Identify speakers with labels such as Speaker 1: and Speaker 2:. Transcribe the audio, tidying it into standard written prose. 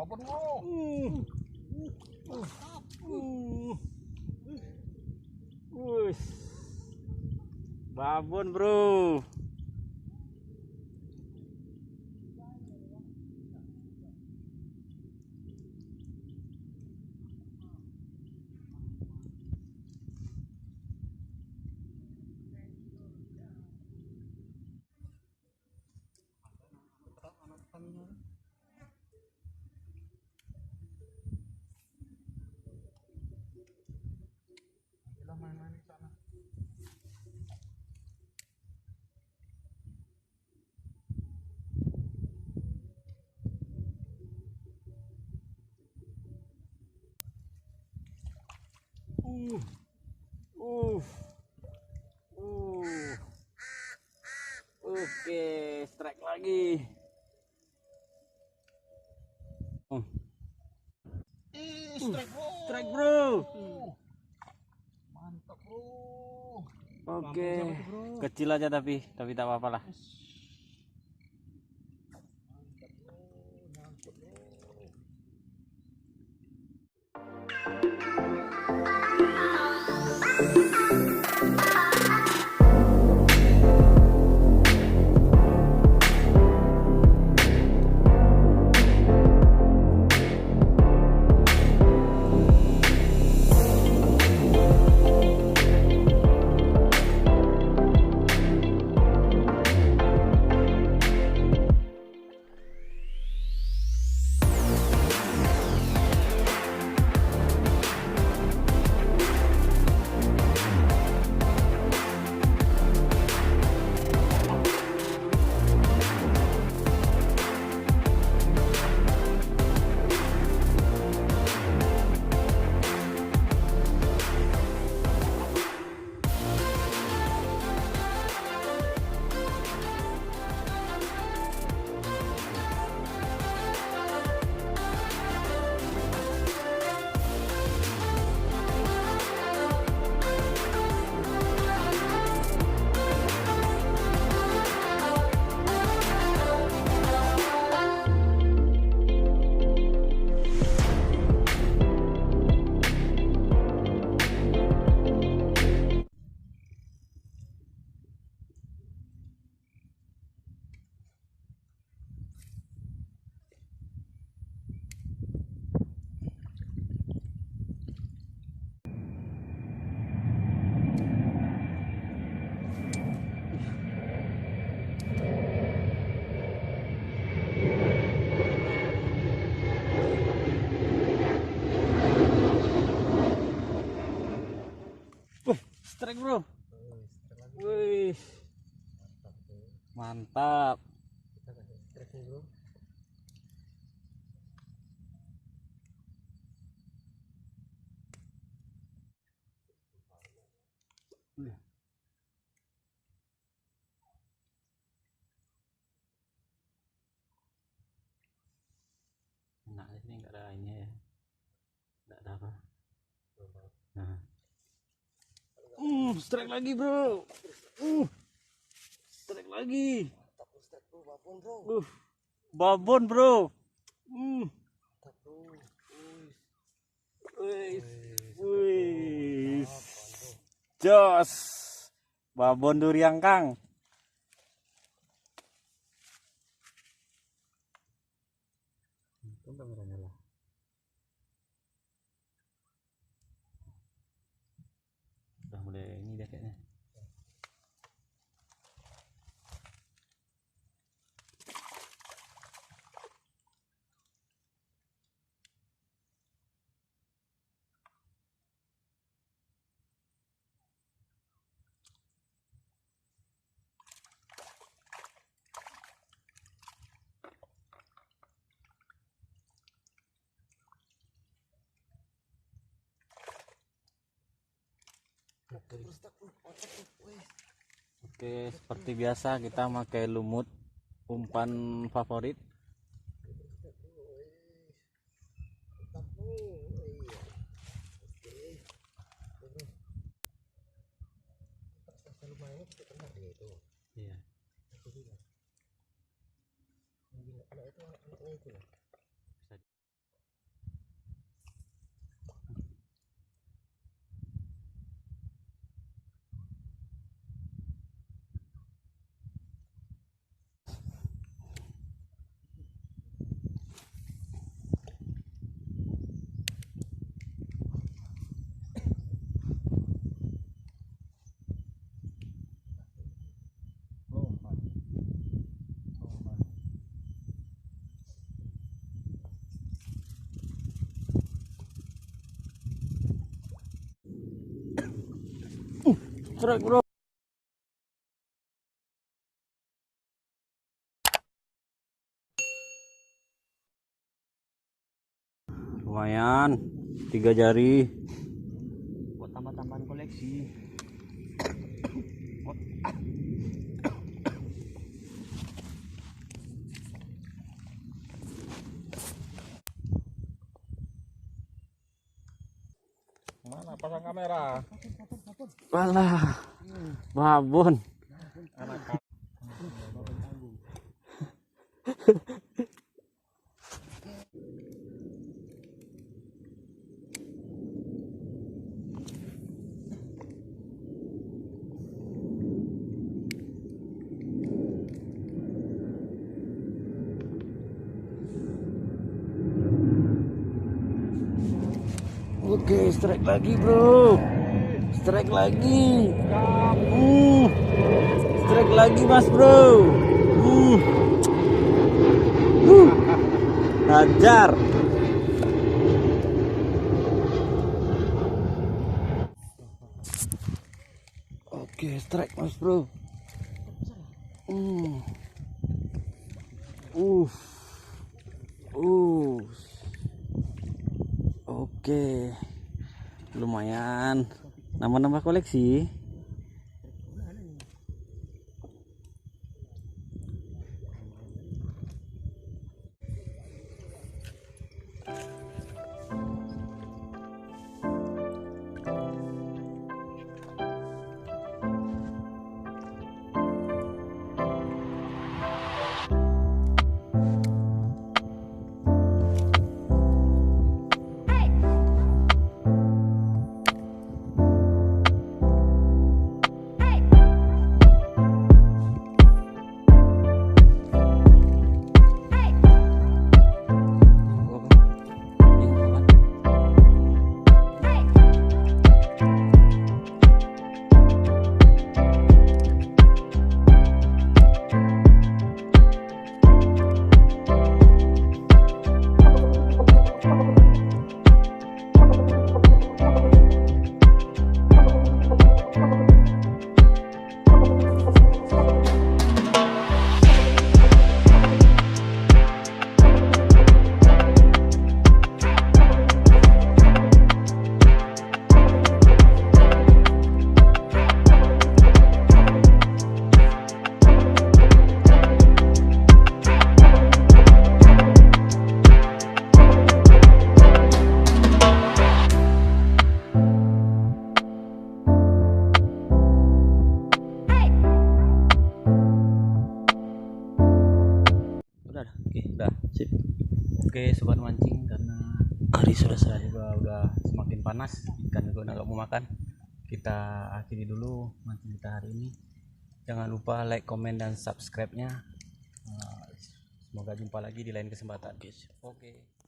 Speaker 1: babon bro.
Speaker 2: Babon bro.
Speaker 1: Main-main di sana.
Speaker 2: Oke, strike lagi.
Speaker 1: Strike bro.
Speaker 2: Strike bro.
Speaker 1: Mantap bro.
Speaker 2: Oke, kecil aja tapi tak apa-apa lah.
Speaker 1: Mantap bro. Nyangkut bro.
Speaker 2: Strike bro. Wih, mantap.
Speaker 1: Kita kasih strike nih bro.
Speaker 2: Nah, ini enggak ada ini ya. Enggak ada apa. Nah. Strike lagi bro. Strike lagi.
Speaker 1: Babon bro.
Speaker 2: Babon bro.
Speaker 1: Mantap bro.
Speaker 2: Wih. Jos. Babon durian kang. Kameranya lah. Udah mulai ini dia kayaknya. Oke, seperti biasa kita pakai lumut umpan favorit. Iya.
Speaker 1: Anak itu anaknya itu.
Speaker 2: Strike bro. Lumayan, 3 jari.
Speaker 1: Buat tambah-tambahan koleksi. Mana pasang kamera?
Speaker 2: Walah, babon.
Speaker 1: Anak.
Speaker 2: Oke, strike lagi bro. Strike lagi. Strike lagi mas bro. Hajar. Oke, strike mas bro. Uh. Oke, lumayan. Nambah-nambah koleksi. Udah sip. Oke sobat mancing, karena hari sudah juga udah semakin panas, ikan juga udah gak mau makan, kita akhiri dulu mancing kita hari ini. Jangan lupa like, komen, dan subscribe nya. Semoga jumpa lagi di lain kesempatan. Oke.